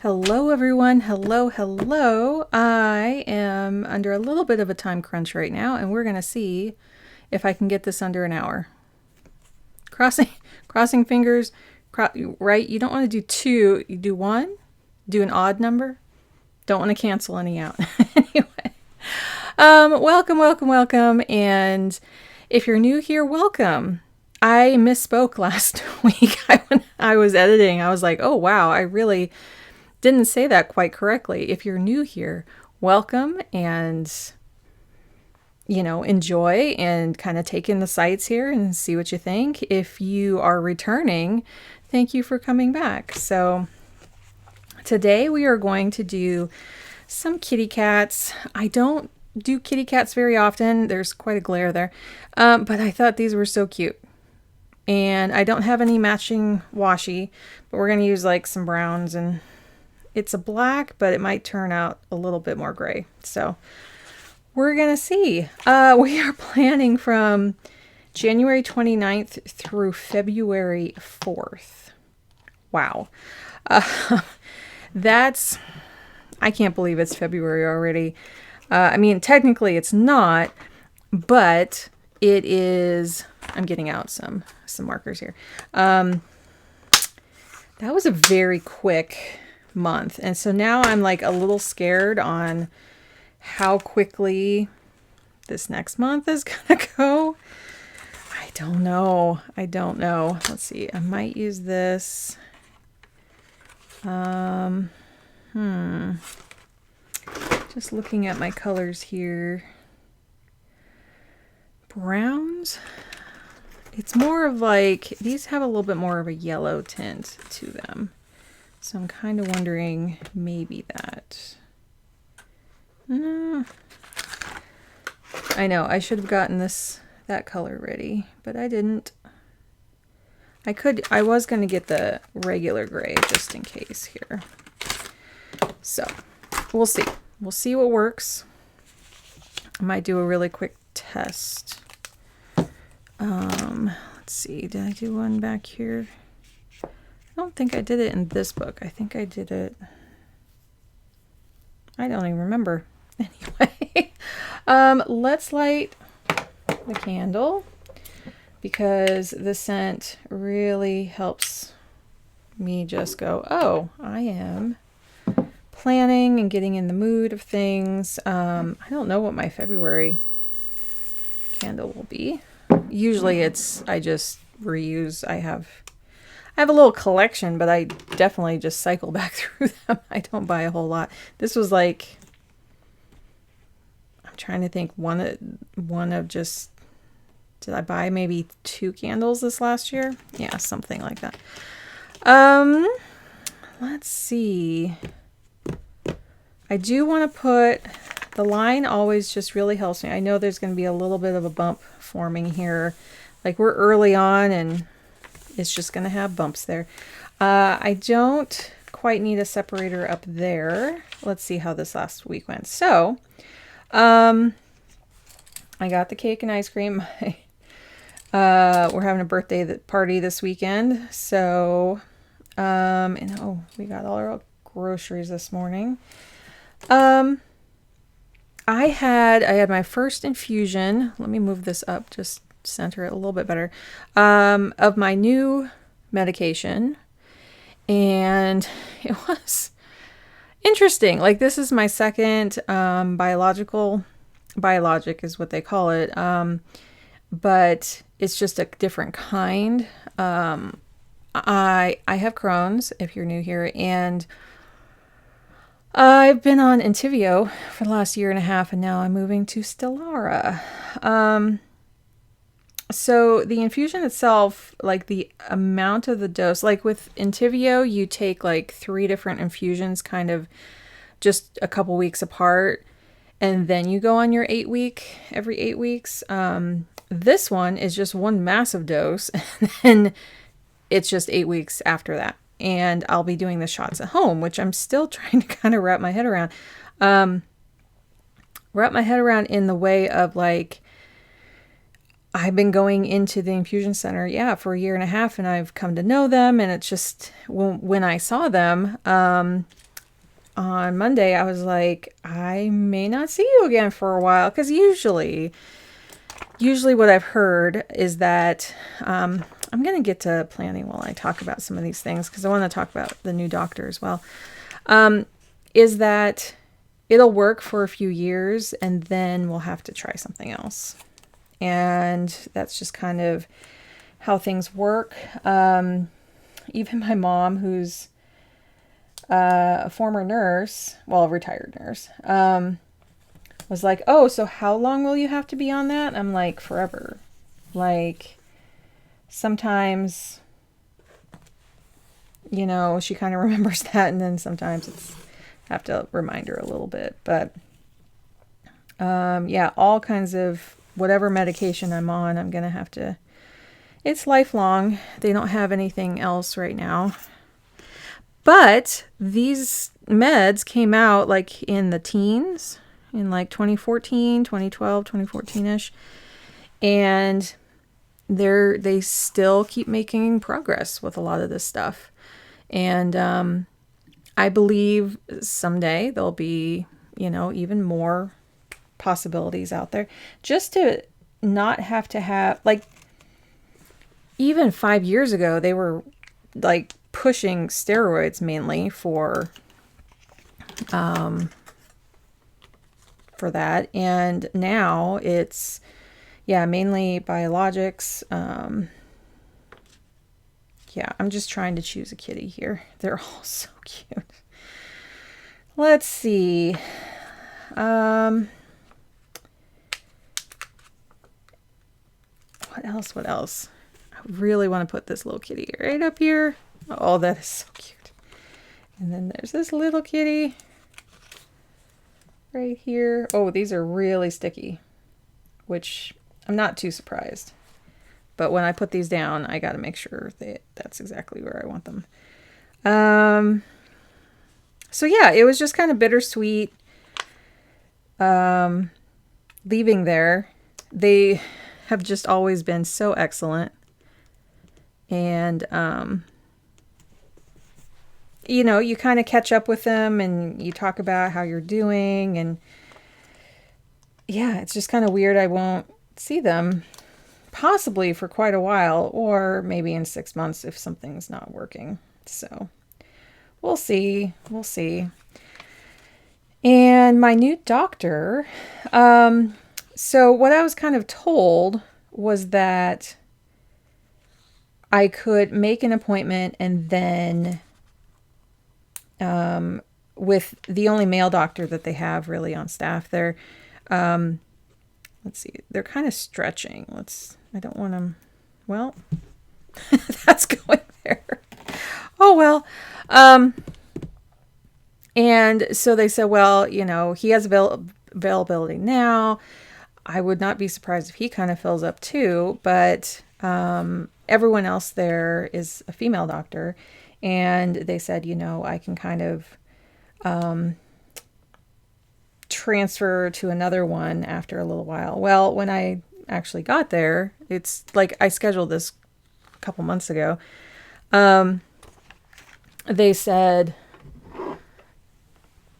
Hello everyone, hello. I am under a little bit of a time crunch right now, and we're going to see if I can get this under an hour. Crossing fingers, right? You don't want to do two, you do one, do an odd number. Don't want to cancel any out. Anyway, welcome, and if you're new here, welcome. I misspoke last week. When I was editing, I was like, oh wow, I really didn't say that quite correctly. If you're new here, welcome, and enjoy and kind of take in the sights here and see what you think. If you are returning, thank you for coming back. So today we are going to do some kitty cats. I don't do kitty cats very often. There's quite a glare there. But I thought these were so cute. And I don't have any matching washi, but we're going to use like some browns, and it's a black, but it might turn out a little bit more gray. So we're going to see. We are planning from January 29th through February 4th. Wow. I can't believe it's February already. I mean, technically it's not, but it is. I'm getting out some markers here. That was a very quick month. And so now I'm like a little scared on how quickly this next month is going to go. I don't know. Let's see. I might use this. Just looking at my colors here. Browns. It's more of like, these have a little bit more of a yellow tint to them. So I'm kind of wondering maybe that. No. I know, I should have gotten that color ready, but I didn't. I was going to get the regular gray just in case here. So we'll see. We'll see what works. I might do a really quick test. Let's see, did I do one back here? I don't think I did it in this book. I think I did it. I don't even remember. Anyway, let's light the candle because the scent really helps me just go, oh, I am planning and getting in the mood of things. I don't know what my February candle will be. Usually I just reuse. I have a little collection, but I definitely just cycle back through them. I don't buy a whole lot. This was like, I'm trying to think, one of just, did I buy maybe 2 candles this last year? Yeah, something like that. Let's see. I do want to put, the line always just really helps me. I know there's going to be a little bit of a bump forming here. Like we're early on and it's just going to have bumps there. I don't quite need a separator up there. Let's see how this last week went. So, I got the cake and ice cream. We're having a birthday party this weekend. So, and we got all our groceries this morning. I had my first infusion. Let me move this up, just center it a little bit better, of my new medication. And it was interesting. Like, this is my second biologic is what they call it. But it's just a different kind. I have Crohn's, if you're new here, and I've been on Entyvio for the last year and a half, and now I'm moving to Stelara. So the infusion itself, like the amount of the dose, like with Entyvio, you take like 3 different infusions kind of just a couple weeks apart, and then you go on your every 8 weeks. This one is just one massive dose, and then it's just 8 weeks after that. And I'll be doing the shots at home, which I'm still trying to kind of wrap my head around. Wrap my head around in the way of like, I've been going into the infusion center, for a year and a half, and I've come to know them. And it's just, when I saw them, on Monday, I was like, I may not see you again for a while. Because usually what I've heard is that, I'm going to get to planning while I talk about some of these things, because I want to talk about the new doctor as well, is that it'll work for a few years and then we'll have to try something else. And that's just kind of how things work. Even my mom, who's a former nurse, well, a retired nurse, was like, oh, so how long will you have to be on that? I'm like, forever. Like, sometimes, you know, she kind of remembers that, and then sometimes it's have to remind her a little bit. But yeah, all kinds of whatever medication I'm on, I'm gonna have to, it's lifelong. They don't have anything else right now, but these meds came out like in the teens, in like 2014, 2012, 2014ish, and they still keep making progress with a lot of this stuff. And I believe someday there'll be, you know, even more possibilities out there, just to not have to have, like, even 5 years ago, they were like pushing steroids mainly for that. And now it's, yeah, mainly biologics. Yeah, I'm just trying to choose a kitty here. They're all so cute. Let's see. What else? I really want to put this little kitty right up here. Oh, that is so cute. And then there's this little kitty right here. Oh, these are really sticky, which I'm not too surprised. But when I put these down, I got to make sure that that's exactly where I want them. So yeah, it was just kind of bittersweet leaving there. They have just always been so excellent. And, you know, you kind of catch up with them and you talk about how you're doing. And yeah, it's just kind of weird. I won't see them possibly for quite a while, or maybe in 6 months if something's not working. So we'll see. We'll see. And my new doctor, so what I was kind of told was that I could make an appointment and then with the only male doctor that they have really on staff there, let's see, they're kind of stretching. I don't want them, well, that's going there. Oh, well. And so they said, well, you know, he has availability now. I would not be surprised if he kind of fills up too, but everyone else there is a female doctor. And they said, you know, I can kind of transfer to another one after a little while. Well, when I actually got there, it's like I scheduled this a couple months ago. They said,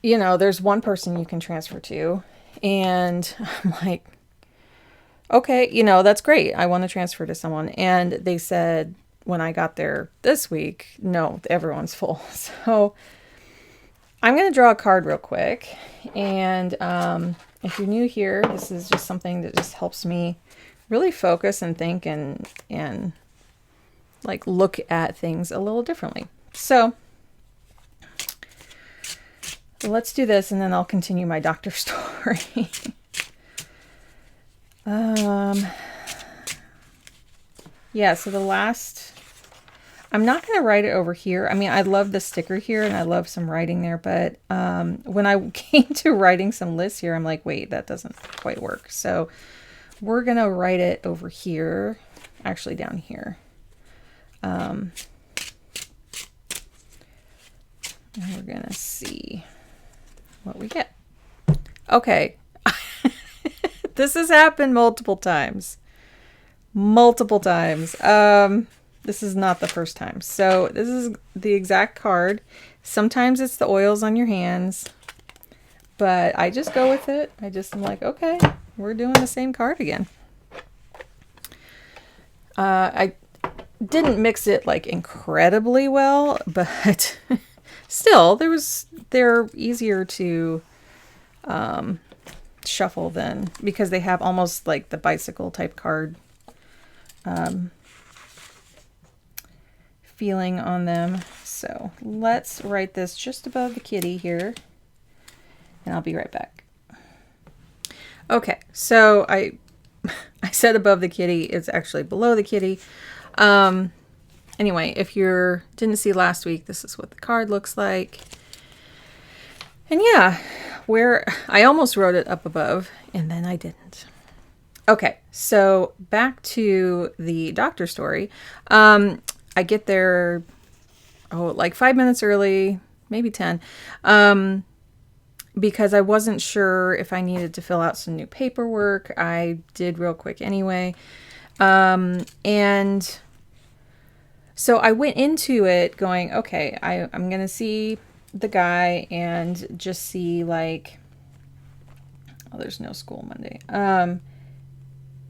you know, there's one person you can transfer to. And I'm like, okay, you know, that's great. I want to transfer to someone. And they said, when I got there this week, no, everyone's full. So I'm going to draw a card real quick. And if you're new here, this is just something that just helps me really focus and think and like look at things a little differently. So let's do this and then I'll continue my doctor story. Yeah, so the last, I'm not going to write it over here. I mean, I love the sticker here and I love some writing there, but when I came to writing some lists here, I'm like, wait, that doesn't quite work. So we're going to write it over here, actually down here. And we're going to see what we get. Okay. This has happened multiple times. This is not the first time. So this is the exact card. Sometimes it's the oils on your hands, but I just go with it. I'm like, okay, we're doing the same card again. I didn't mix it like incredibly well, but still, they're easier to shuffle than, because they have almost like the bicycle type card feeling on them. So let's write this just above the kitty here, and I'll be right back. Okay, so I said above the kitty, it's actually below the kitty. Anyway, if you didn't see last week, this is what the card looks like. And yeah, where I almost wrote it up above and then I didn't. Okay, so back to the doctor story. I get there, like 5 minutes early, maybe 10, because I wasn't sure if I needed to fill out some new paperwork. I did real quick anyway. And so I went into it going, okay, I'm going to see the guy and just see like, oh, there's no school Monday.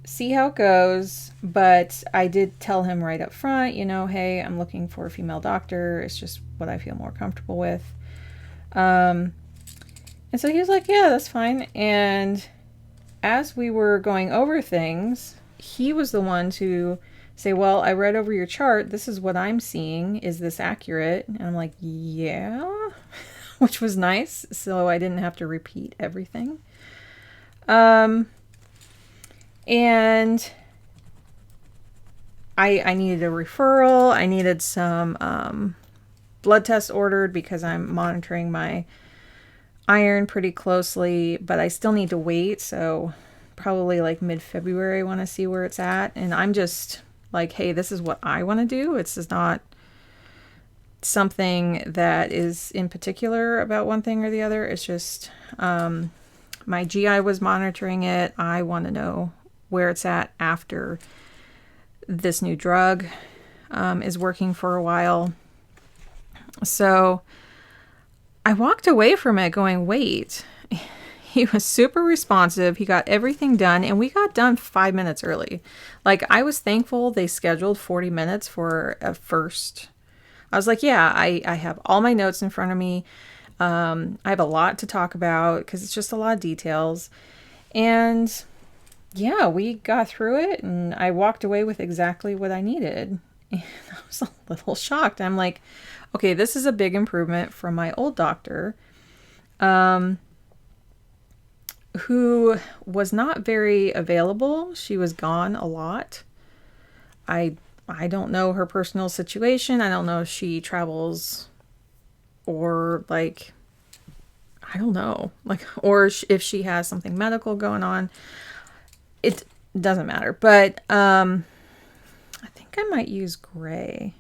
See how it goes. But I did tell him right up front, hey, I'm looking for a female doctor. It's just what I feel more comfortable with. And so he was like, yeah, that's fine. And as we were going over things, he was the one to say, well, I read over your chart. This is what I'm seeing. Is this accurate? And I'm like, yeah, which was nice. So I didn't have to repeat everything. And I needed a referral. I needed some blood tests ordered because I'm monitoring my iron pretty closely, but I still need to wait. So probably like mid-February, I want to see where it's at. And I'm just like, hey, this is what I want to do. It's just not something that is in particular about one thing or the other. It's just my GI was monitoring it. I want to know where it's at after this new drug is working for a while. So I walked away from it going, wait. He was super responsive. He got everything done, and we got done 5 minutes early. Like, I was thankful they scheduled 40 minutes for a first. I was like, yeah, I have all my notes in front of me. I have a lot to talk about because it's just a lot of details. And yeah, we got through it, and I walked away with exactly what I needed. And I was a little shocked. I'm like, okay, this is a big improvement from my old doctor. Who was not very available. She was gone a lot. I don't know her personal situation. I don't know if she travels or like, I don't know, like, or if she has something medical going on. It doesn't matter. But I think I might use gray.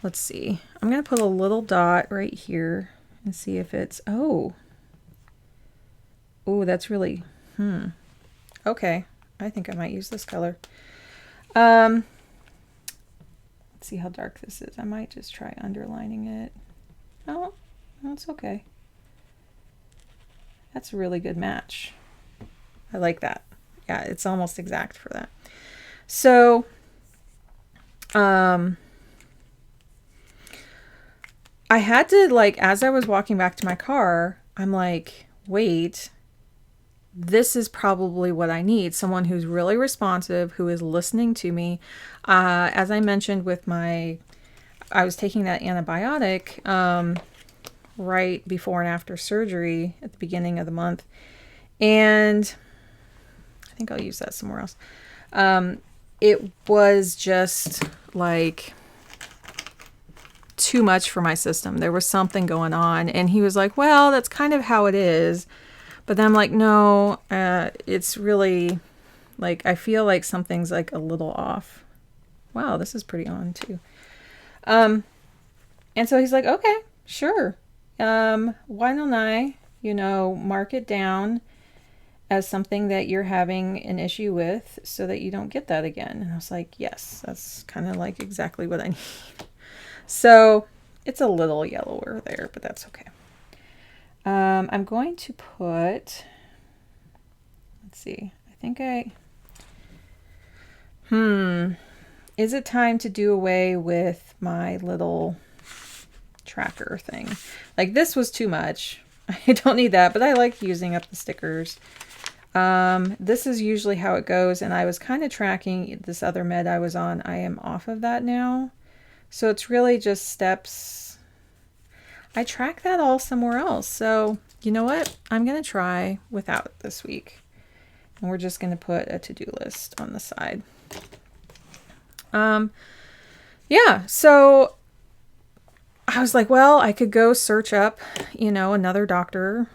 Let's see. I'm going to put a little dot right here and see if it's, oh, that's really, okay. I think I might use this color. Let's see how dark this is. I might just try underlining it. Oh, that's okay. That's a really good match. I like that. Yeah, it's almost exact for that. So, I had to, like, as I was walking back to my car, I'm like, wait, this is probably what I need. Someone who's really responsive, who is listening to me. As I mentioned with I was taking that antibiotic right before and after surgery at the beginning of the month. And I think I'll use that somewhere else. It was just like too much for my system. There was something going on. And he was like, well, that's kind of how it is. But then I'm like, no, it's really like, I feel like something's like a little off. Wow, this is pretty on too. And so he's like, okay, sure. Why don't I, mark it down as something that you're having an issue with so that you don't get that again. And I was like, yes, that's kind of like exactly what I need. So It's a little yellower there, but that's okay. I'm going to put, let's see, I think is it time to do away with my little tracker thing? Like, this was too much. I don't need that, but I like using up the stickers. This is usually how it goes, and I was kind of tracking this other med I was on. I am off of that now. So it's really just steps. I track that all somewhere else. So you know what? I'm going to try without it this week. And we're just going to put a to-do list on the side. Yeah, so I was like, well, I could go search up, you know, another doctor,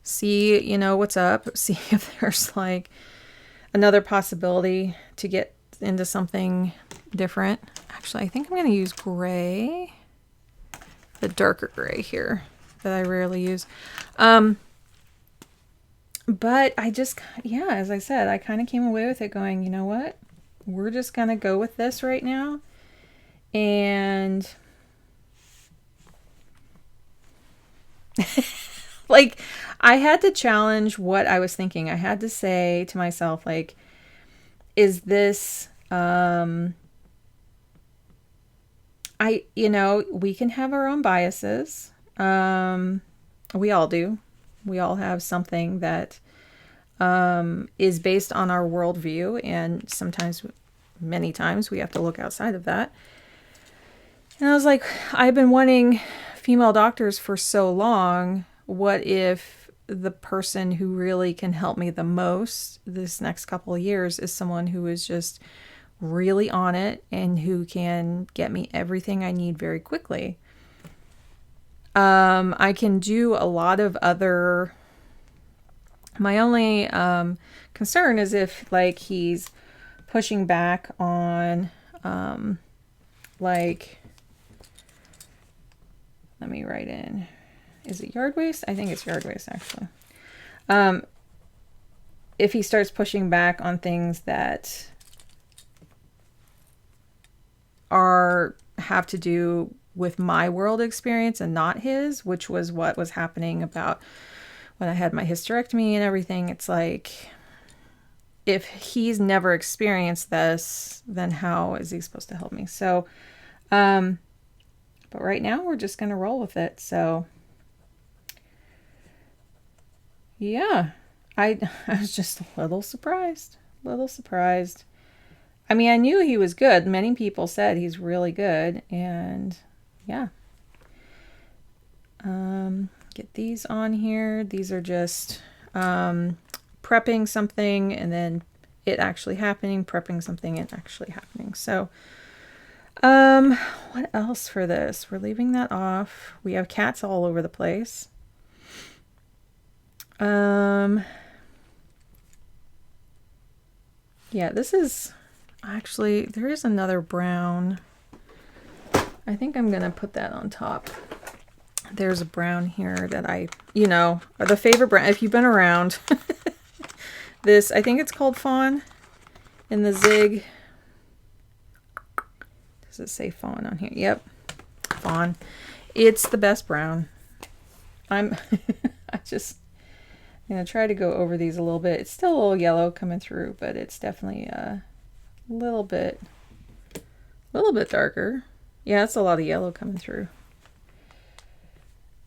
see, you know, what's up, see if there's like another possibility to get into something different. Actually, I think I'm going to use gray, the darker gray here that I rarely use. But I just, yeah, as I said, I kind of came away with it going, you know what? We're just going to go with this right now. And like, I had to challenge what I was thinking. I had to say to myself, like, is this, you know, we can have our own biases. We all do. We all have something that is based on our worldview, and sometimes, many times, we have to look outside of that. And I was like, I've been wanting female doctors for so long. What if the person who really can help me the most this next couple of years is someone who is just really on it and who can get me everything I need very quickly? I can do a lot of other. My only concern is if, like, he's pushing back on, like, let me write in, is it yard waste? I think it's yard waste, actually. If he starts pushing back on things that have to do with my world experience and not his, which was what was happening about when I had my hysterectomy and everything. It's like, if he's never experienced this, then how is he supposed to help me? So, but right now we're just going to roll with it. So yeah, I was just a little surprised. I mean, I knew he was good. Many people said he's really good, and yeah. Get these on here. These are just prepping something and then it actually happening, prepping something and actually happening. So what else for this? We're leaving that off. We have cats all over the place. Yeah, this is actually, there is another brown. I think I'm gonna put that on top. There's a brown here that I, you know, the favorite brown, if you've been around. This, I think it's called Fawn in the Zig. Does it say Fawn on here? Yep, Fawn. It's the best brown. I'm gonna try to go over these a little bit. It's still a little yellow coming through, but it's definitely a little bit darker. Yeah, it's a lot of yellow coming through.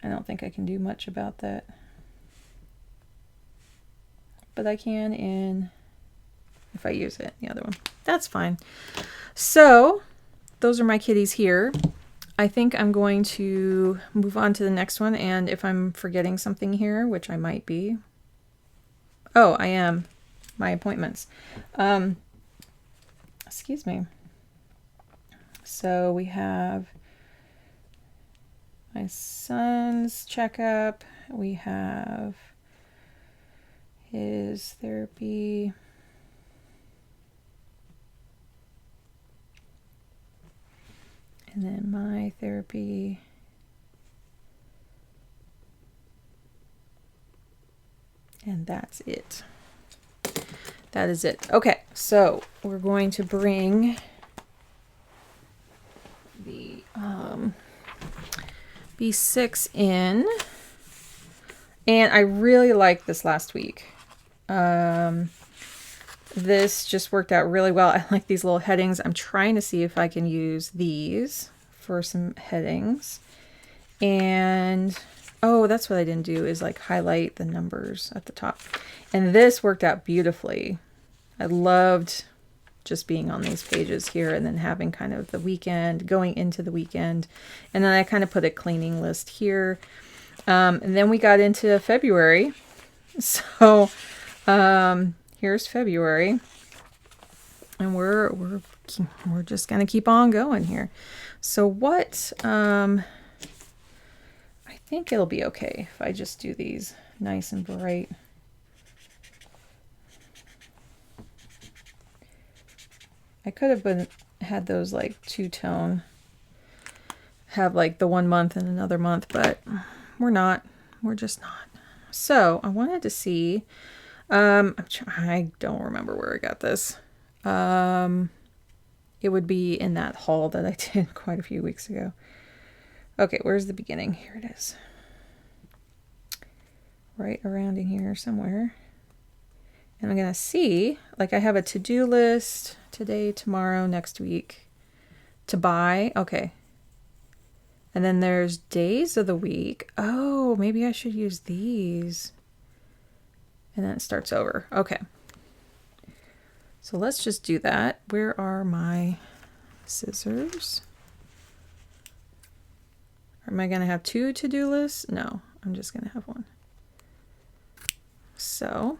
I don't think I can do much about that. But I can if I use it, the other one. That's fine. So those are my kitties here. I think I'm going to move on to the next one, and if I'm forgetting something here, which I might be. Oh, I am. My appointments. Excuse me. So we have my son's checkup. We have his therapy. And then my therapy. And that's it. That is it. Okay, so we're going to bring the B6 in. And I really liked this last week. This just worked out really well. I like these little headings. I'm trying to see if I can use these for some headings. And, oh, that's what I didn't do, is like highlight the numbers at the top. And this worked out beautifully. I loved just being on these pages here and then having kind of the weekend, going into the weekend. And then I kind of put a cleaning list here. And then we got into February. So here's February. And we're just going to keep on going here. So what, I think it'll be okay if I just do these nice and bright. I could have had those like two-tone, have like the 1 month and another month, but we're not. We're just not. So I wanted to see, I don't remember where I got this. It would be in that haul that I did quite a few weeks ago. Okay, where's the beginning? Here it is. Right around in here somewhere. And I'm going to see, like I have a to-do list today, tomorrow, next week, to buy. Okay. And then there's days of the week. Oh, maybe I should use these. And then it starts over. Okay. So let's just do that. Where are my scissors? Am I going to have two to-do lists? No, I'm just going to have one. So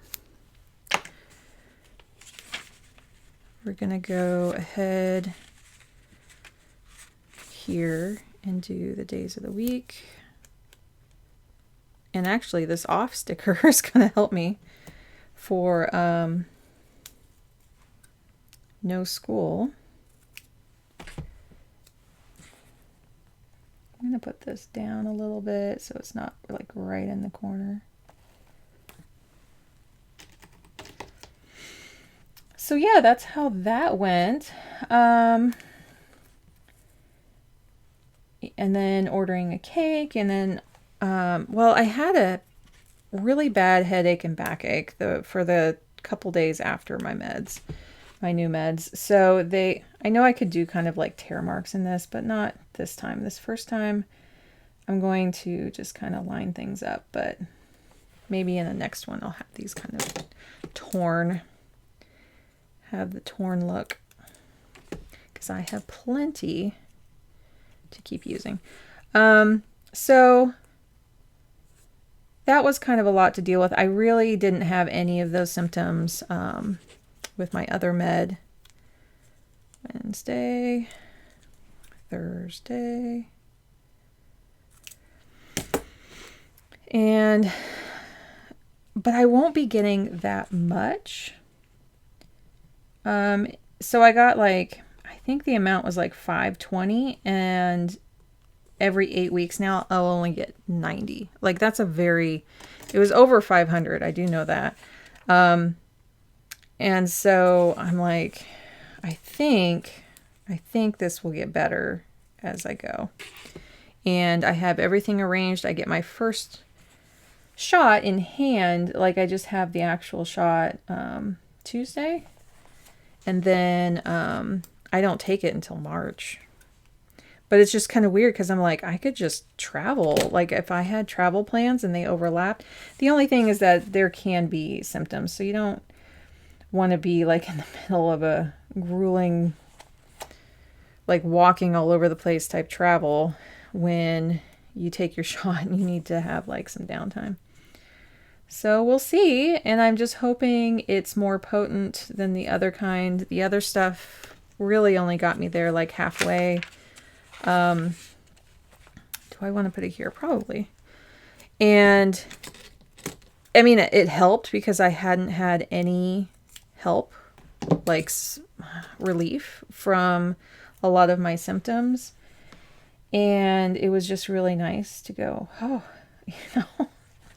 we're going to go ahead here and do the days of the week. And actually this off sticker is going to help me for no school. I'm going to put this down a little bit so it's not like right in the corner. So yeah, that's how that went. And then ordering a cake, and then, well, I had a really bad headache and backache for the couple days after my meds, my new meds. So I know I could do kind of like tear marks in this, but not this time. This first time, I'm going to just kind of line things up, but maybe in the next one I'll have these kind of torn, have the torn look, because I have plenty to keep using. So that was kind of a lot to deal with. I really didn't have any of those symptoms with my other med. Wednesday, Thursday, but I won't be getting that much. So I got like, I think the amount was like 520, and every 8 weeks now I'll only get 90. Like that's it was over 500. I do know that. And so I'm like, I think this will get better as I go. And I have everything arranged. I get my first shot in hand. Like I just have the actual shot, Tuesday. And then, I don't take it until March. But it's just kind of weird because I'm like, I could just travel. Like if I had travel plans and they overlapped. The only thing is that there can be symptoms. So you don't want to be like in the middle of a grueling, like walking all over the place type travel when you take your shot and you need to have like some downtime. So we'll see. And I'm just hoping it's more potent than the other kind. The other stuff really only got me there like halfway. Do I want to put it here? Probably. And I mean, it helped because I hadn't had any help, like relief from a lot of my symptoms. And it was just really nice to go, oh,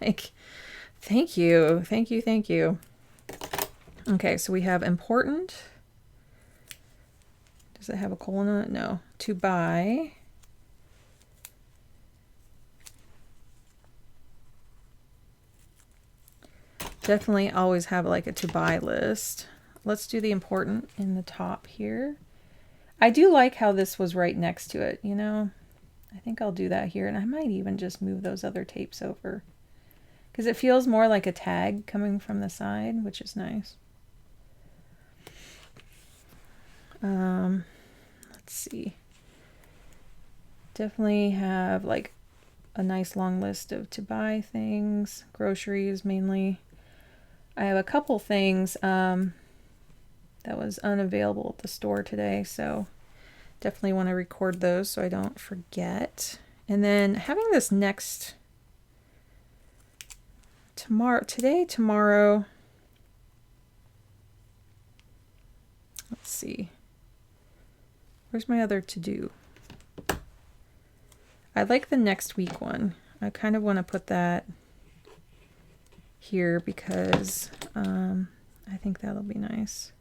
like, thank you. Thank you. Thank you. Okay. So we have important. Does it have a colon on it? No. To buy. Definitely always have like a to buy list. Let's do the important in the top here. I do like how this was right next to it, you know. I think I'll do that here, and I might even just move those other tapes over because it feels more like a tag coming from the side, which is nice. Let's see. Definitely have like a nice long list of to buy things, groceries mainly. I have a couple things that was unavailable at the store today, so definitely want to record those so I don't forget. And then having this next tomorrow, let's see. Where's my other to do? I like the next week one. I kind of want to put that here because I think that'll be nice.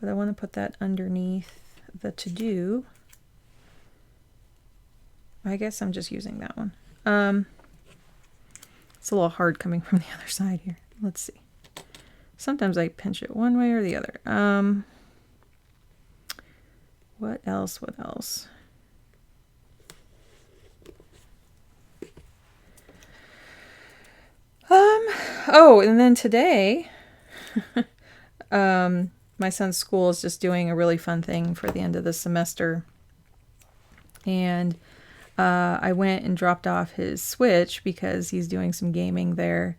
But I want to put that underneath the to do. I guess I'm just using that one. It's a little hard coming from the other side here. Let's see. Sometimes I pinch it one way or the other. What else? What else? Oh, and then today, my son's school is just doing a really fun thing for the end of the semester. And I went and dropped off his Switch because he's doing some gaming there.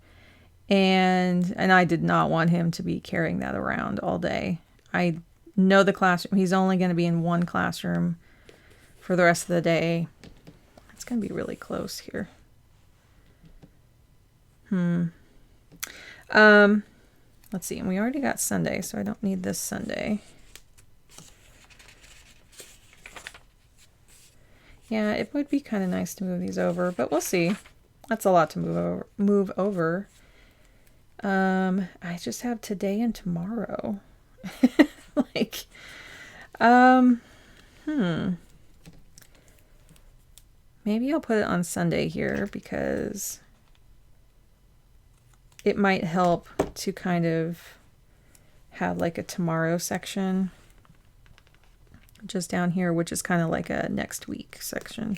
And I did not want him to be carrying that around all day. I know the classroom. He's only going to be in one classroom for the rest of the day. It's going to be really close here. Let's see. And we already got Sunday, so I don't need this Sunday. Yeah, it would be kind of nice to move these over, but we'll see. That's a lot to move over. I just have today and tomorrow. Like, maybe I'll put it on Sunday here because it might help to kind of have like a tomorrow section just down here, which is kind of like a next week section,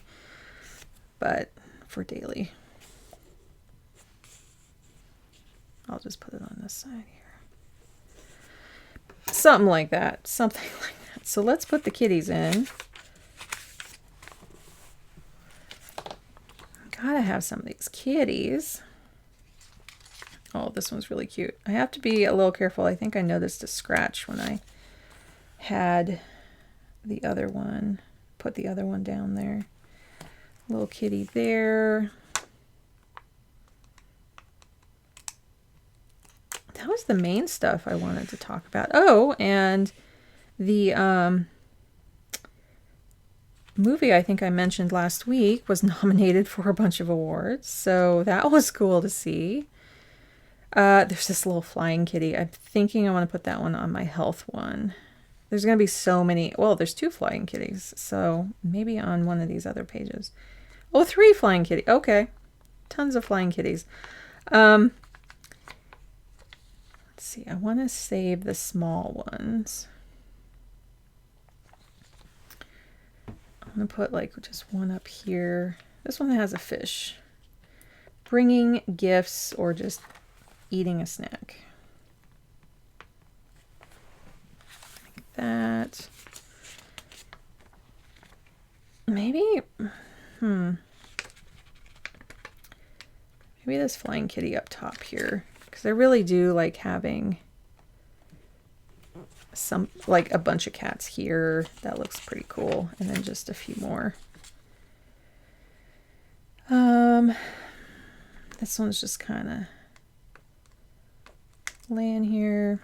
but for daily. I'll just put it on this side here. Something like that. Something like that. So let's put the kitties in. Gotta have some of these kitties. Oh, this one's really cute. I have to be a little careful. I think I noticed a scratch when I had the other one. Put the other one down there. Little kitty there. That was the main stuff I wanted to talk about. Oh, and the movie I think I mentioned last week was nominated for a bunch of awards. So that was cool to see. There's this little flying kitty. I'm thinking I want to put that one on my health one. There's going to be so many. Well, there's 2 flying kitties. So maybe on one of these other pages. Oh, 3 flying kitty. Okay. Tons of flying kitties. Let's see. I want to save the small ones. I'm going to put like just one up here. This one has a fish. Bringing gifts or just eating a snack. Like that. Maybe, maybe this flying kitty up top here. Because I really do like having some, like a bunch of cats here. That looks pretty cool. And then just a few more. This one's just kind of laying here.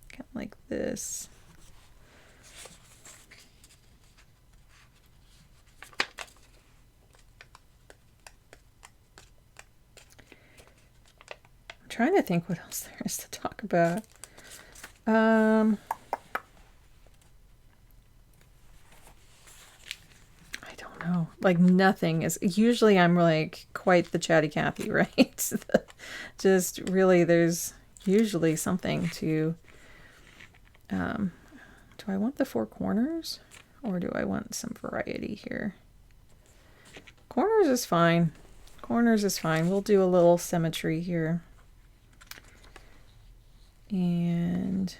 Kind of like this. I'm trying to think what else there is to talk about. I don't know. like nothing is, usually I'm like quite the chatty Cathy, right? Just really, there's usually something to, do I want the 4 corners or do I want some variety here? Corners is fine. Corners is fine. We'll do a little symmetry here. And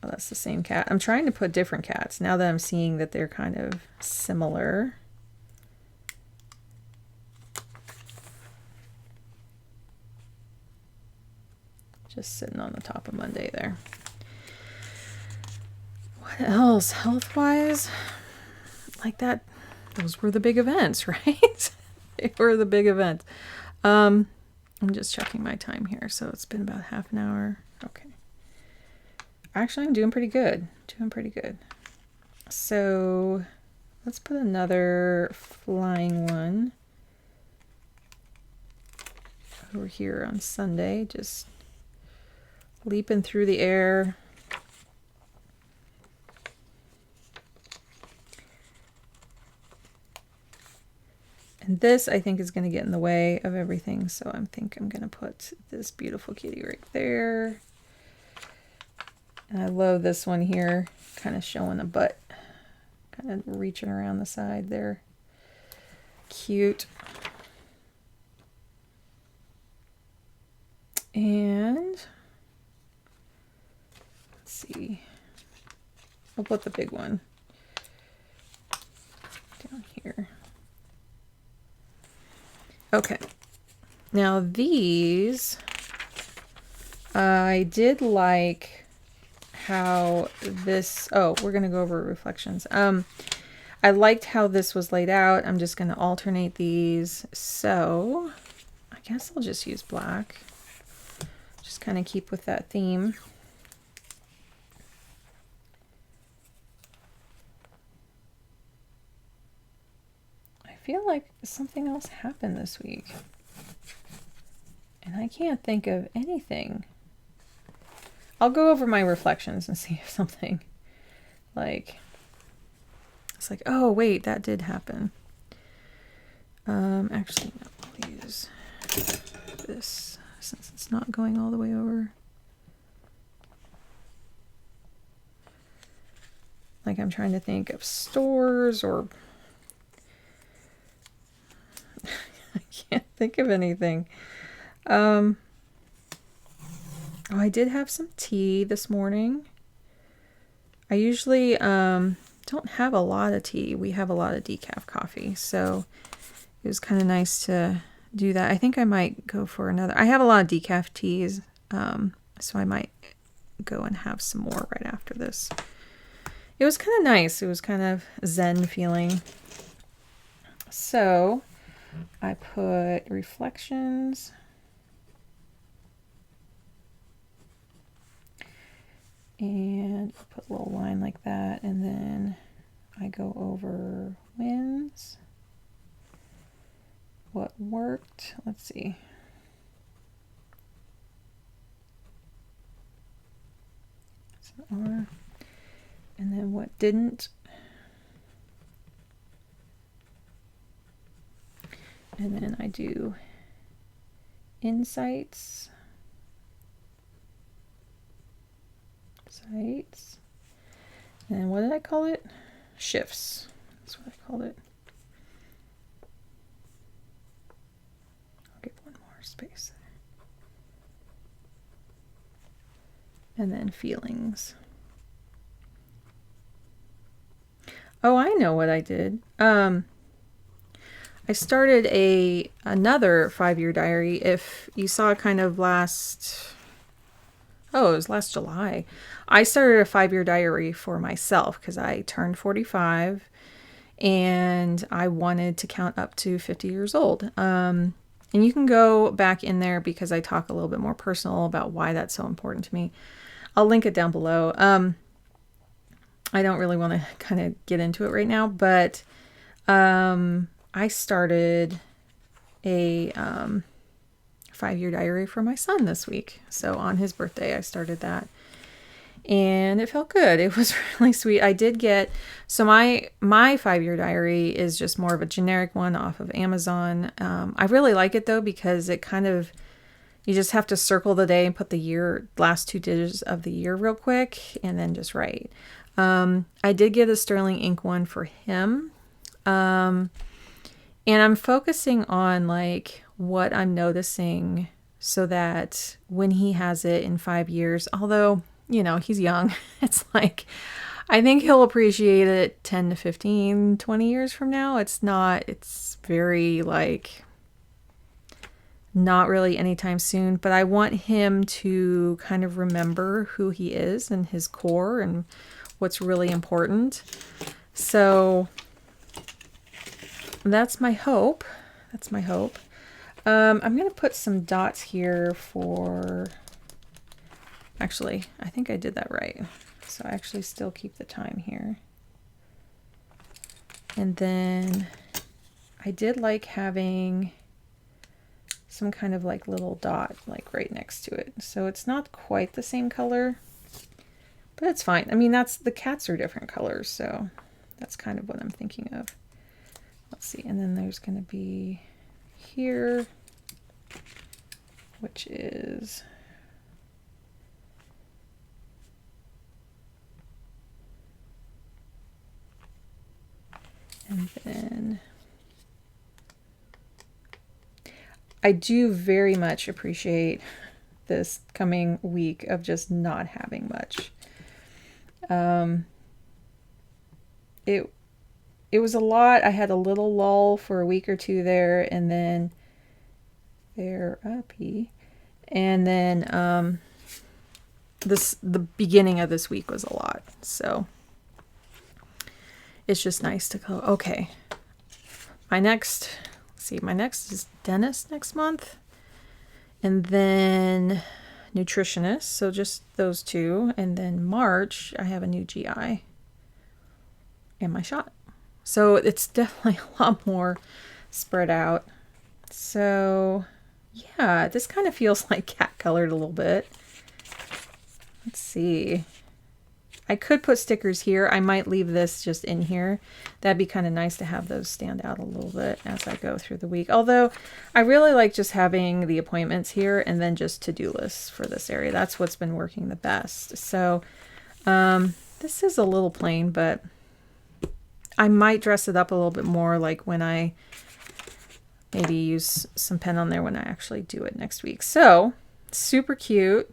oh, that's the same cat. I'm trying to put different cats now that I'm seeing that they're kind of similar. Just sitting on the top of Monday there. What else? Health-wise? Like that, those were the big events, right? They were the big events. I'm just checking my time here. So it's been about half an hour. Okay. Actually, I'm doing pretty good. Doing pretty good. So let's put another flying one over here on Sunday. Just leaping through the air. And this, I think, is going to get in the way of everything. So I think I'm going to put this beautiful kitty right there. And I love this one here, kind of showing the butt, kind of reaching around the side there. Cute. And let's see. I'll put the big one down here. Okay, now these, I did like how this, oh, we're going to go over reflections. I liked how this was laid out. I'm just going to alternate these. So I guess I'll just use black. Just kind of keep with that theme. I feel like something else happened this week. And I can't think of anything. I'll go over my reflections and see if something like, it's like, oh wait, that did happen. Actually, no, I'll use this since it's not going all the way over. Like I'm trying to think of stores or I can't think of anything. Oh, I did have some tea this morning. I usually don't have a lot of tea. We have a lot of decaf coffee, so it was kind of nice to do that. I think I might go for another. I have a lot of decaf teas, so I might go and have some more right after this. It was kind of nice. It was kind of zen feeling. So I put reflections. And put a little line like that, and then I go over wins. What worked? Let's see. And then what didn't. And then I do insights. Sites. And what did I call it? Shifts. That's what I called it. I'll give one more space there. And then feelings. Oh, I know what I did. I started another 5-year diary. If you saw kind of last, oh, it was last July. I started a 5-year diary for myself because I turned 45 and I wanted to count up to 50 years old. And you can go back in there because I talk a little bit more personal about why that's so important to me. I'll link it down below. I don't really want to kind of get into it right now, but I started a 5-year diary for my son this week. So on his birthday, I started that. and it felt good. It was really sweet. I did get, so my 5-year diary is just more of a generic one off of Amazon. I really like it though, because it kind of, you just have to circle the day and put the year, last 2 digits of the year real quick, and then just write. I did get a sterling ink one for him. And I'm focusing on like what I'm noticing so that when he has it in 5 years, although, you know, he's young, it's like, I think he'll appreciate it 10 to 15, 20 years from now. It's very like, not really anytime soon, but I want him to kind of remember who he is and his core and what's really important. So that's my hope. That's my hope. I'm going to put some dots here for, actually, I think I did that right. So I actually still keep the time here. And then I did like having some kind of like little dot like right next to it. So it's not quite the same color, but it's fine. I mean, the cats are different colors, so that's kind of what I'm thinking of. Let's see, and then there's going to be here, which is and then I do very much appreciate this coming week of just not having much. It was a lot. I had a little lull for a week or two there, and then therapy, and then the beginning of this week was a lot. So it's just nice to go, okay, my next is dentist next month, and then nutritionist, so just those 2, and then March I have a new GI and my shot. So it's definitely a lot more spread out. So yeah, this kind of feels like cat colored a little bit. Let's see. I could put stickers here. I might leave this just in here. That'd be kind of nice to have those stand out a little bit as I go through the week. Although I really like just having the appointments here and then just to-do lists for this area. That's what's been working the best. So this is a little plain, but I might dress it up a little bit more, like when I maybe use some pen on there when I actually do it next week. So super cute.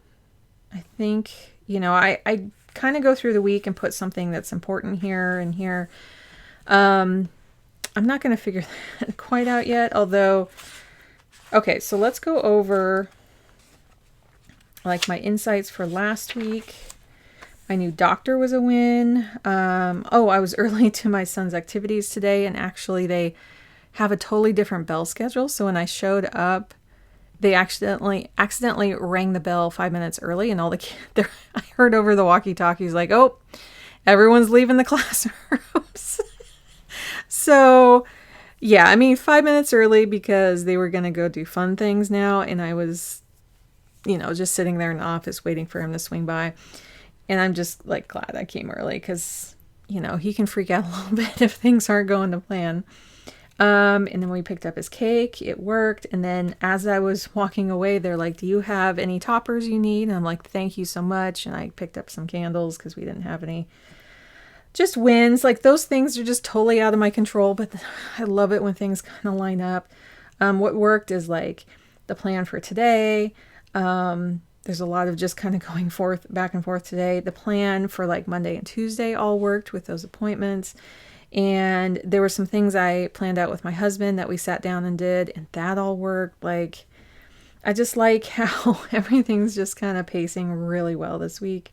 I think, you know, I kind of go through the week and put something that's important here and here. I'm not going to figure that quite out yet, although, okay, so let's go over like my insights for last week. My new doctor was a win. Oh, I was early to my son's activities today, and actually they have a totally different bell schedule. So when I showed up, they accidentally rang the bell 5 minutes early, and all the kids, I heard over the walkie-talkies like, oh, everyone's leaving the classrooms. So yeah, I mean, 5 minutes early because they were going to go do fun things now. And I was, you know, just sitting there in the office waiting for him to swing by. And I'm just like glad I came early because, you know, he can freak out a little bit if things aren't going to plan. And then we picked up his cake. It worked. And then as I was walking away, they're like, do you have any toppers you need? And I'm like, thank you so much. And I picked up some candles because we didn't have any. Just wins. Like those things are just totally out of my control, but I love it when things kind of line up. What worked is like the plan for today. There's a lot of just kind of going back and forth today. The plan for like Monday and Tuesday all worked with those appointments. And there were some things I planned out with my husband that we sat down and did, and that all worked. Like, I just like how everything's just kind of pacing really well this week.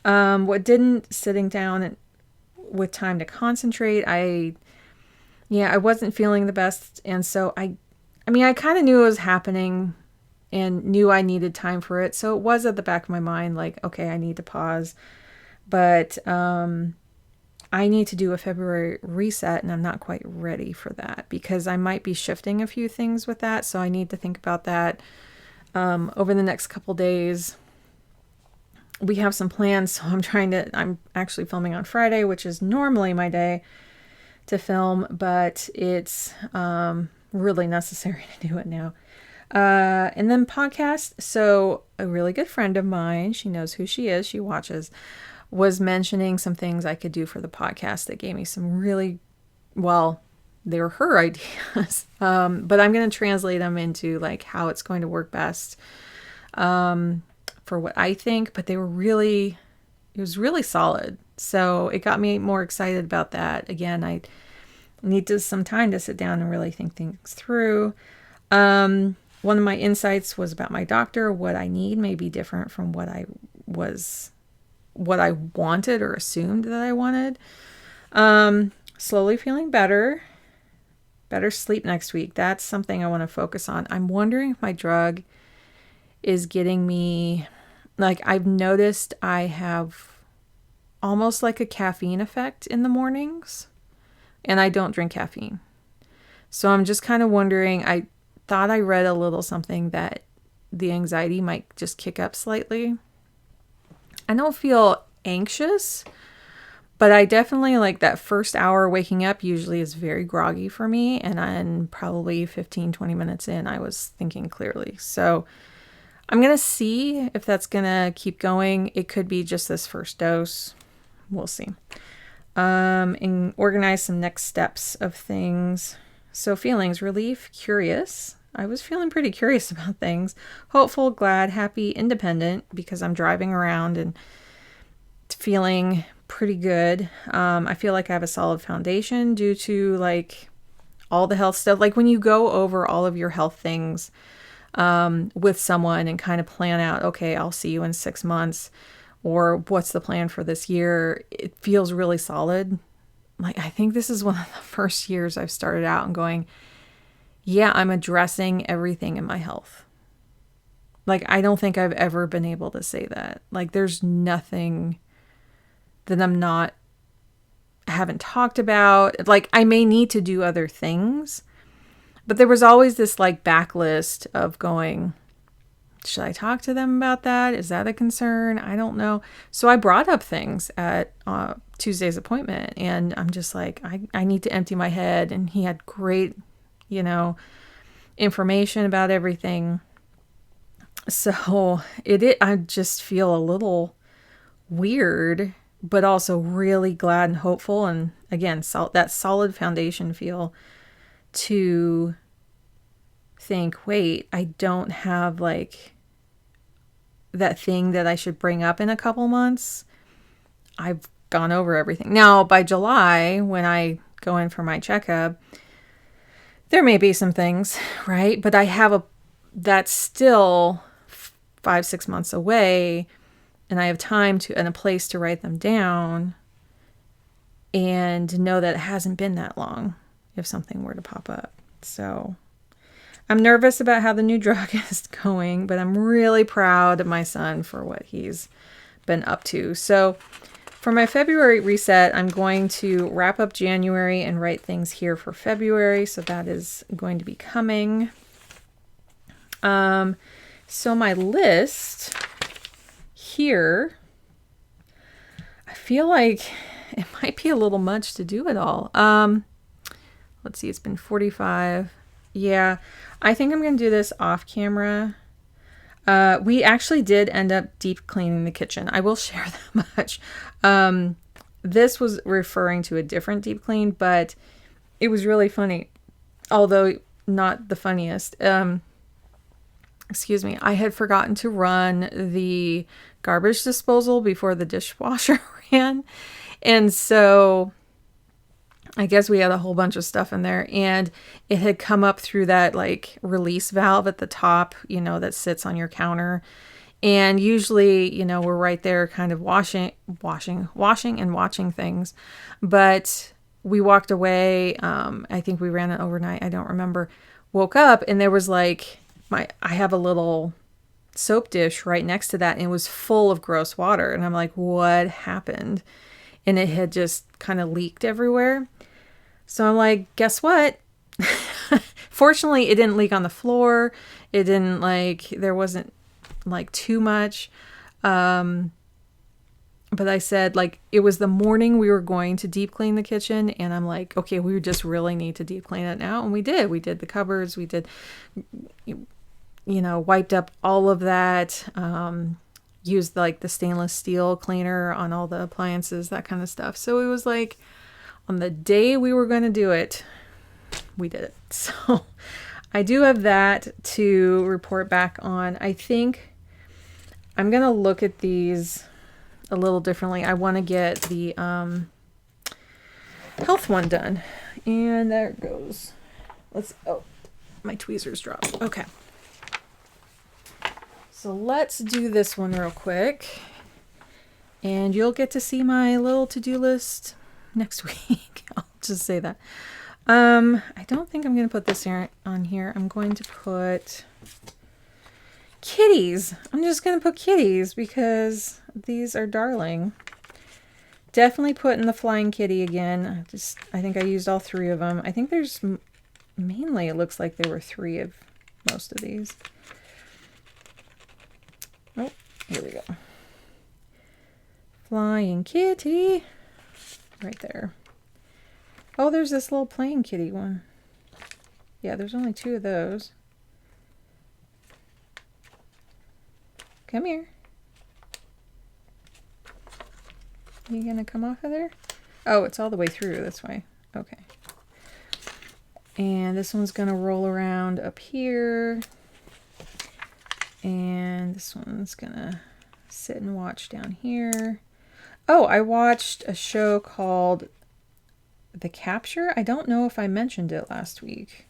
What didn't, sitting down with time to concentrate, I wasn't feeling the best. And so I kind of knew it was happening and knew I needed time for it. So it was at the back of my mind, like, okay, I need to pause. But I need to do a February reset, and I'm not quite ready for that because I might be shifting a few things with that. So I need to think about that over the next couple days. we have some plans. So I'm actually filming on Friday, which is normally my day to film, but it's really necessary to do it now. And then podcast. So a really good friend of mine, she knows who she is, she watches, was mentioning some things I could do for the podcast that gave me some really, well, they were her ideas. But I'm going to translate them into like how it's going to work best for what I think. But it was really solid. So it got me more excited about that. Again, I need some time to sit down and really think things through. One of my insights was about my doctor. What I need may be different from what I wanted or assumed that I wanted. Slowly feeling better sleep next week. That's something I want to focus on. I'm wondering if my drug is getting me, like, I've noticed I have almost like a caffeine effect in the mornings, and I don't drink caffeine. So I'm just kind of wondering, I thought I read a little something that the anxiety might just kick up slightly. I don't feel anxious, but I definitely, like, that first hour waking up usually is very groggy for me. And then probably 15-20 minutes in, I was thinking clearly. So I'm going to see if that's going to keep going. It could be just this first dose. We'll see. And organize some next steps of things. So feelings: relief, curious. I was feeling pretty curious about things. Hopeful, glad, happy, independent, because I'm driving around and feeling pretty good. I feel like I have a solid foundation due to like all the health stuff. Like when you go over all of your health things with someone and kind of plan out, okay, I'll see you in 6 months, or what's the plan for this year, it feels really solid. Like, I think this is one of the first years I've started out and going, yeah, I'm addressing everything in my health. Like, I don't think I've ever been able to say that. Like, there's nothing that I haven't talked about. Like, I may need to do other things, but there was always this like backlist of going, should I talk to them about that? Is that a concern? I don't know. So I brought up things at Tuesday's appointment, and I'm just like, I need to empty my head. And he had great, information about everything. So I just feel a little weird, but also really glad and hopeful. And again, that solid foundation feel to think, wait, I don't have like that thing that I should bring up in a couple months. I've gone over everything. Now, by July, when I go in for my checkup, there may be some things, right? But I have that's still 5-6 months away, and I have time and a place to write them down and know that it hasn't been that long if something were to pop up. So I'm nervous about how the new drug is going, but I'm really proud of my son for what he's been up to. So for my February reset, I'm going to wrap up January and write things here for February. So that is going to be coming. So my list here, I feel like it might be a little much to do it all. Let's see, it's been 45. Yeah, I think I'm going to do this off camera. We actually did end up deep cleaning the kitchen. I will share that much. This was referring to a different deep clean, but it was really funny, although not the funniest. Excuse me. I had forgotten to run the garbage disposal before the dishwasher ran. And so I guess we had a whole bunch of stuff in there, and it had come up through that like release valve at the top, that sits on your counter. And usually, we're right there kind of washing and watching things. But we walked away. I think we ran it overnight. I don't remember. Woke up and there was like I have a little soap dish right next to that, and it was full of gross water. And I'm like, what happened? And it had just kind of leaked everywhere. So I'm like, guess what? Fortunately, it didn't leak on the floor. It didn't there wasn't like too much. But I said, like, it was the morning we were going to deep clean the kitchen, and I'm like, okay, we just really need to deep clean it now. And we did. We did the cupboards. We did, you know, wiped up all of that. Used like the stainless steel cleaner on all the appliances, that kind of stuff. So it was like on the day we were going to do it, we did it. So I do have that to report back on. I think I'm going to look at these a little differently. I want to get the health one done. And there it goes. Oh, my tweezers dropped. Okay. So let's do this one real quick. And you'll get to see my little to-do list next week. I'll just say that. I don't think I'm going to put this here on here. I'm going to put kitties. I'm just going to put kitties because these are darling. Definitely putting the flying kitty again. I think I used all 3 of them. I think there's mainly, it looks like there were 3 of most of these. Oh, here we go. Flying kitty. Right there. Oh, there's this little plain kitty one. Yeah, there's only 2 of those. Come here. You gonna come off of there? Oh, it's all the way through, that's why. Okay. And this one's gonna roll around up here. And this one's gonna sit and watch down here. Oh, I watched a show called The Capture. I don't know if I mentioned it last week.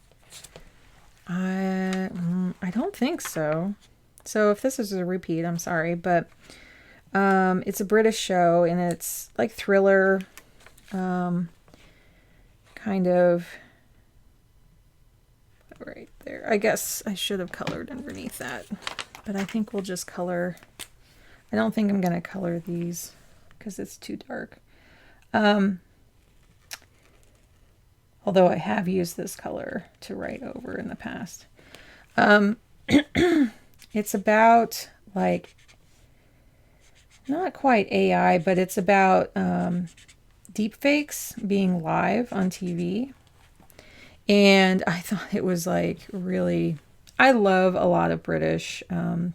I don't think so. So if this is a repeat, I'm sorry, but it's a British show and it's like thriller, kind of right there. I guess I should have colored underneath that, but I think we'll just color. I don't think I'm going to color these because it's too dark. Although I have used this color to write over in the past. It's about like, not quite AI, but it's about deep fakes being live on TV. And I thought it was like really, I love a lot of British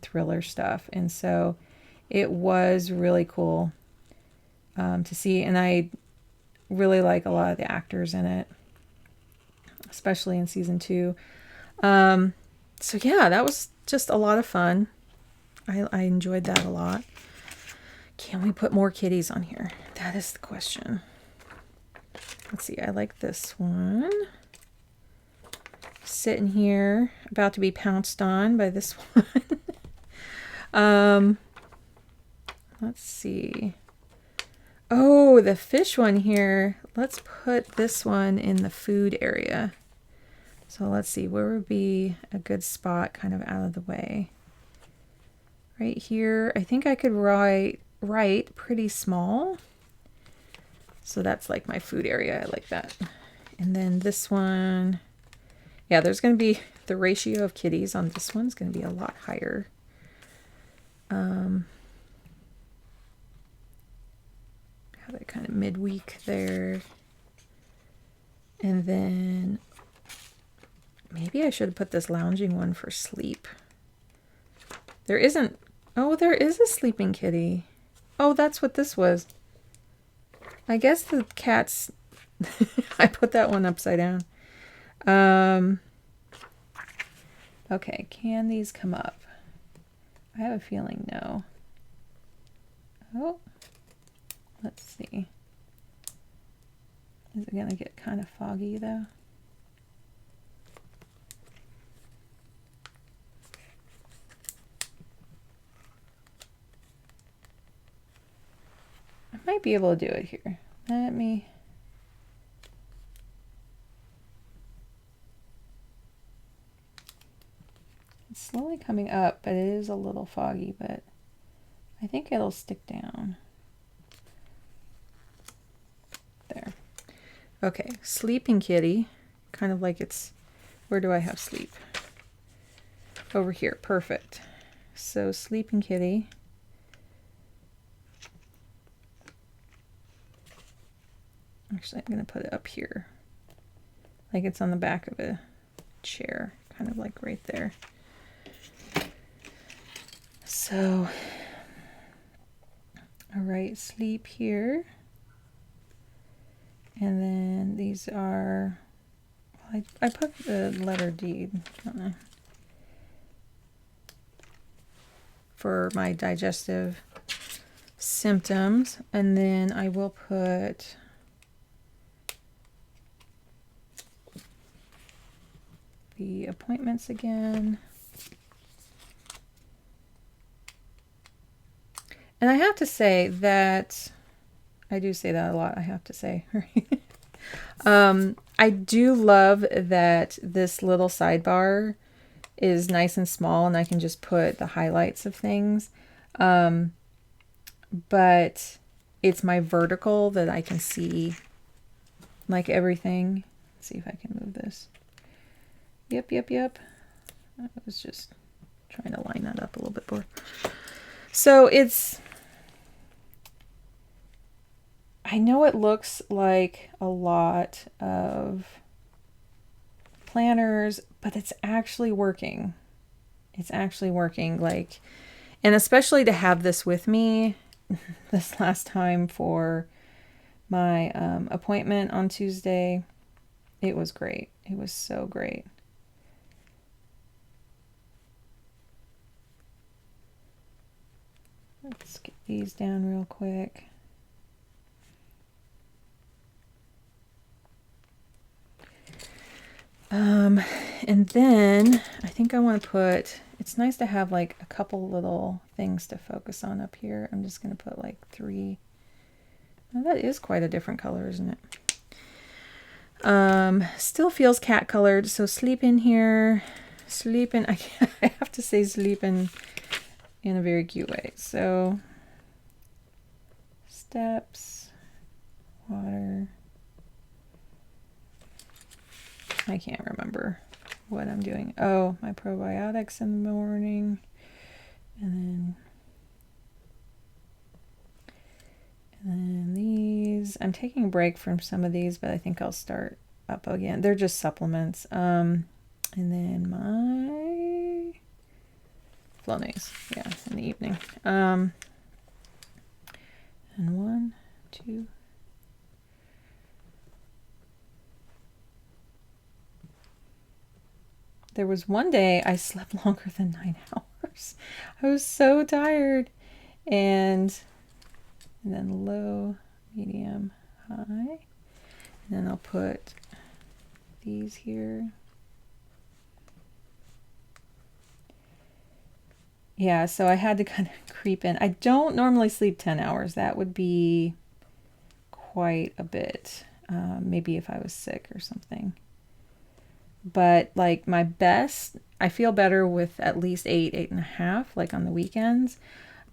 thriller stuff. And so it was really cool to see. And I really like a lot of the actors in it, especially in season 2. So yeah, that was just a lot of fun. I enjoyed that a lot. Can we put more kitties on here? That is the question. Let's see, I like this one. Sitting here, about to be pounced on by this one. Let's see. Oh, the fish one here. Let's put this one in the food area. So let's see, where would be a good spot kind of out of the way? Right here. I think I could write pretty small. So that's like my food area. I like that. And then this one, yeah, there's going to be the ratio of kitties on this one's going to be a lot higher. Have it kind of midweek there. And then maybe I should have put this lounging one for sleep. There isn't. Oh, there is a sleeping kitty. Oh, that's what this was. I guess the cat's... I put that one upside down. Okay, can these come up? I have a feeling no. Oh, let's see. Is it going to get kind of foggy though? I might be able to do it here. Let me... It's slowly coming up, but it is a little foggy, but I think it'll stick down. There. Okay, sleeping kitty. Kind of like it's... Where do I have sleep? Over here. Perfect. So sleeping kitty. Actually, I'm going to put it up here. Like it's on the back of a chair, kind of like right there. So, all right, sleep here. And then these are, I put the letter D, don't I? For my digestive symptoms. And then I will put the appointments again. And I have to say that, I do say that a lot, I have to say. I do love that this little sidebar is nice and small and I can just put the highlights of things. But it's my vertical that I can see like everything. Let's see if I can move this. Yep. I was just trying to line that up a little bit more. So it's, I know it looks like a lot of planners, but it's actually working. It's actually working. Like, and especially to have this with me this last time for my appointment on Tuesday, it was great. It was so great. Let's get these down real quick. And then I think I want to put, it's nice to have like a couple little things to focus on up here. I'm just going to put like 3. Now that is quite a different color, isn't it? Still feels cat colored. So sleep in here, sleep in, I have to say sleep in a very cute way. So steps, water. I can't remember what I'm doing. Oh, my probiotics in the morning. And then these. I'm taking a break from some of these, but I think I'll start up again. They're just supplements. And then my Flonase, yeah, in the evening. And 1, 2. There was one day I slept longer than 9 hours. I was so tired. And then low, medium, high. And then I'll put these here. Yeah, so I had to kind of creep in. I don't normally sleep 10 hours. That would be quite a bit. Maybe if I was sick or something. But like my best, I feel better with at least 8, 8.5, like on the weekends.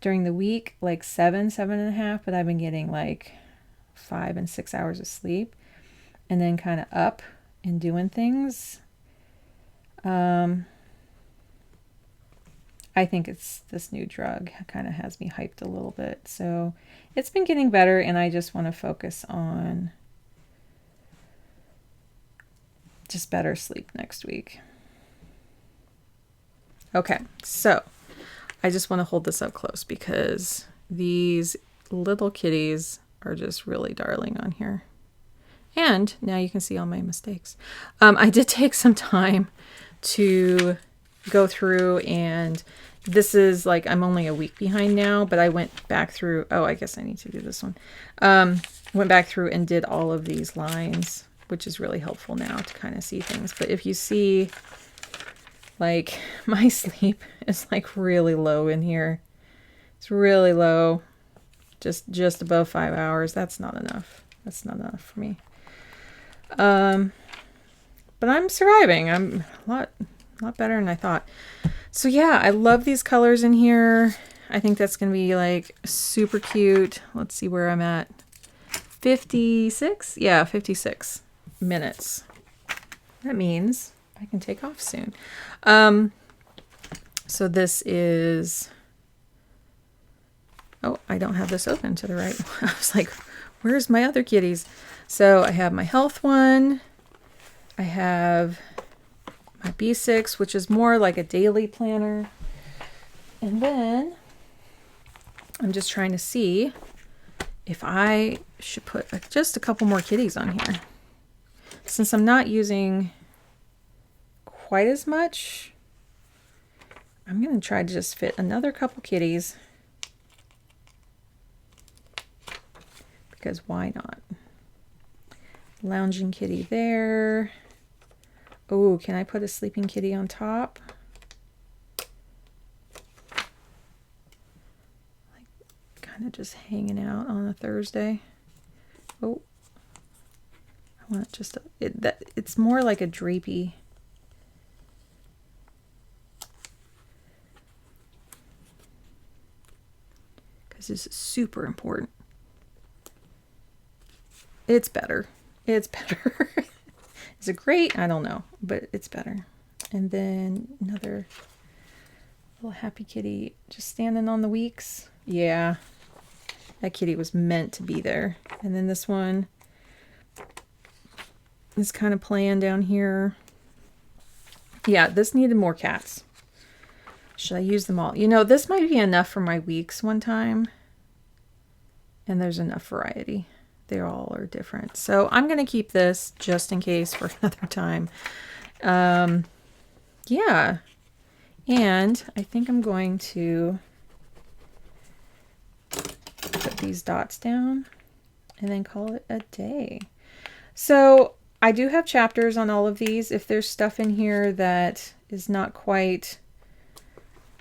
During the week, like 7, 7.5, but I've been getting like 5 and 6 hours of sleep. And then kind of up and doing things. I think it's this new drug kind of has me hyped a little bit. So it's been getting better and I just want to focus on just better sleep next week. Okay, so I just want to hold this up close because these little kitties are just really darling on here. And now you can see all my mistakes. I did take some time to go through, and this is like, I'm only a week behind now, but I went back through, oh, I guess I need to do this one. Went back through and did all of these lines, which is really helpful now to kind of see things. But if you see, like, my sleep is like really low in here. It's really low, just above 5 hours. That's not enough. That's not enough for me. But I'm surviving. I'm a lot better than I thought. So yeah, I love these colors in here. I think that's going to be like super cute. Let's see where I'm at. 56? Yeah, 56 minutes. That means I can take off soon. So this is, Oh, I don't have this open to the right. I was like, where's my other kitties? So I have my health one. I have my B6, which is more like a daily planner. And then I'm just trying to see if I should put just a couple more kitties on here. Since I'm not using quite as much, I'm going to try to just fit another couple kitties. Because why not? Lounging kitty there. Oh, can I put a sleeping kitty on top? Like kind of just hanging out on a Thursday. Oh, I want it just it's more like a drapey. Because this is super important. It's better. It's better. Is it great? I don't know, but it's better. And then another little happy kitty just standing on the Weeks. Yeah, that kitty was meant to be there. And then this one is kind of playing down here. Yeah, this needed more cats. Should I use them all? You know, this might be enough for my Weeks one time. And there's enough variety. They all are different. So I'm going to keep this just in case for another time. Yeah. And I think I'm going to put these dots down and then call it a day. So I do have chapters on all of these. If there's stuff in here that is not quite,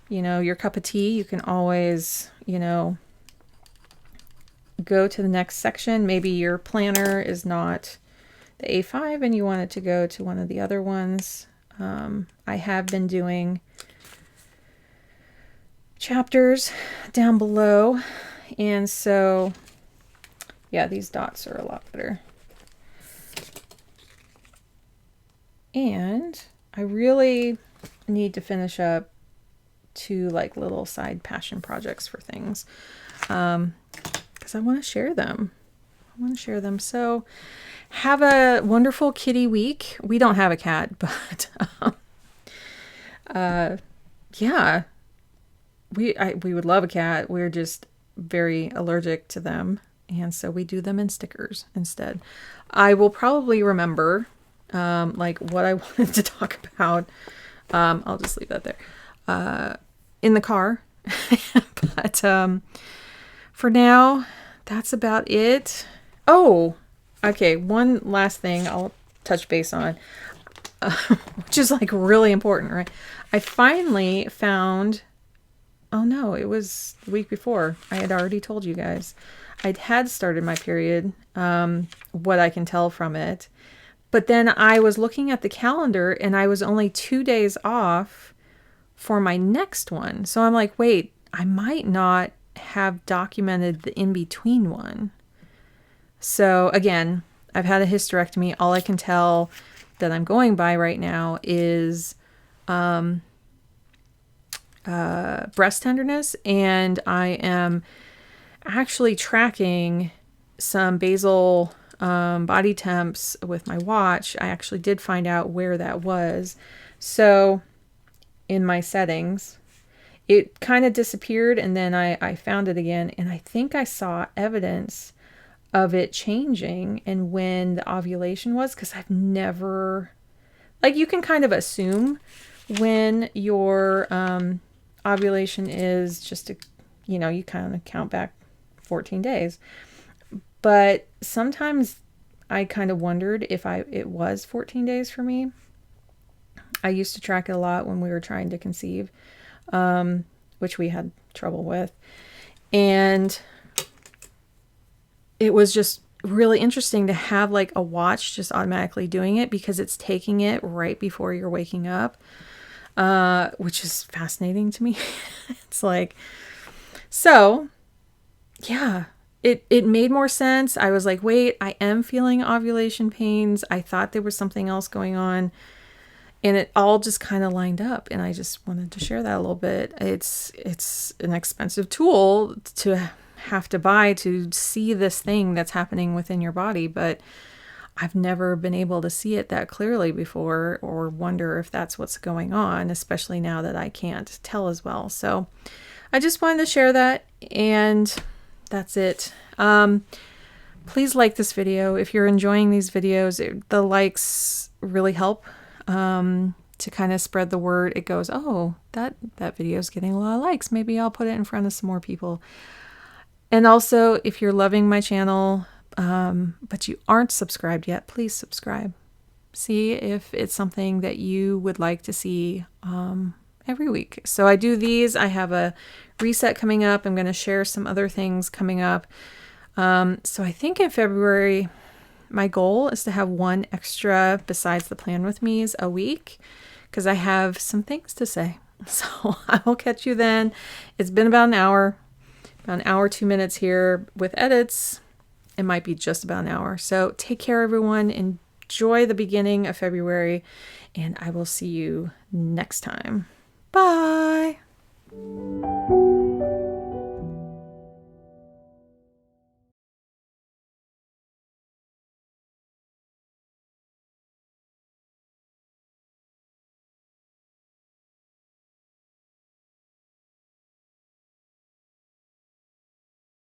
you know, your cup of tea, you can always, you know, go to the next section. Maybe your planner is not the A5 and you want it to go to one of the other ones. I have been doing chapters down below, and so yeah, these dots are a lot better. And I really need to finish up 2 like little side passion projects for things. Because I want to share them. So have a wonderful kitty week. We don't have a cat, but yeah, we would love a cat. We're just very allergic to them, and so we do them in stickers instead. I will probably remember like what I wanted to talk about. I'll just leave that there in the car. But for now, that's about it. Oh, okay. One last thing I'll touch base on, which is like really important, right? I finally found, oh no, it was the week before. I had already told you guys. I had started my period, what I can tell from it. But then I was looking at the calendar and I was only 2 days off for my next one. So I'm like, wait, I might not have documented the in-between one. So again, I've had a hysterectomy. All I can tell that I'm going by right now is breast tenderness, and I am actually tracking some basal body temps with my watch. I actually did find out where that was. So in my settings, it kind of disappeared, and then I found it again, and I think I saw evidence of it changing and when the ovulation was, because I've never, like, you can kind of assume when your ovulation is, just to, you know, you kind of count back 14 days. But sometimes I kind of wondered if it was 14 days for me. I used to track it a lot when we were trying to conceive, which we had trouble with. And it was just really interesting to have like a watch just automatically doing it, because it's taking it right before you're waking up, which is fascinating to me. It's like, so yeah, it made more sense. I was like, wait, I am feeling ovulation pains. I thought there was something else going on. And it all just kind of lined up, and I just wanted to share that a little bit. It's an expensive tool to have to buy to see this thing that's happening within your body, but I've never been able to see it that clearly before, or wonder if that's what's going on, especially now that I can't tell as well. So I just wanted to share that, and that's it. Please like this video. If you're enjoying these videos, the likes really help to kind of spread the word. It goes, oh, that video is getting a lot of likes. Maybe I'll put it in front of some more people. And also, if you're loving my channel, but you aren't subscribed yet, please subscribe. See if it's something that you would like to see every week. So I do these. I have a reset coming up. I'm going to share some other things coming up. So I think in February, my goal is to have one extra besides the Plan With Me's a week, because I have some things to say. So I will catch you then. It's been about an hour, 2 minutes here with edits. It might be just about an hour. So take care, everyone. Enjoy the beginning of February, and I will see you next time. Bye.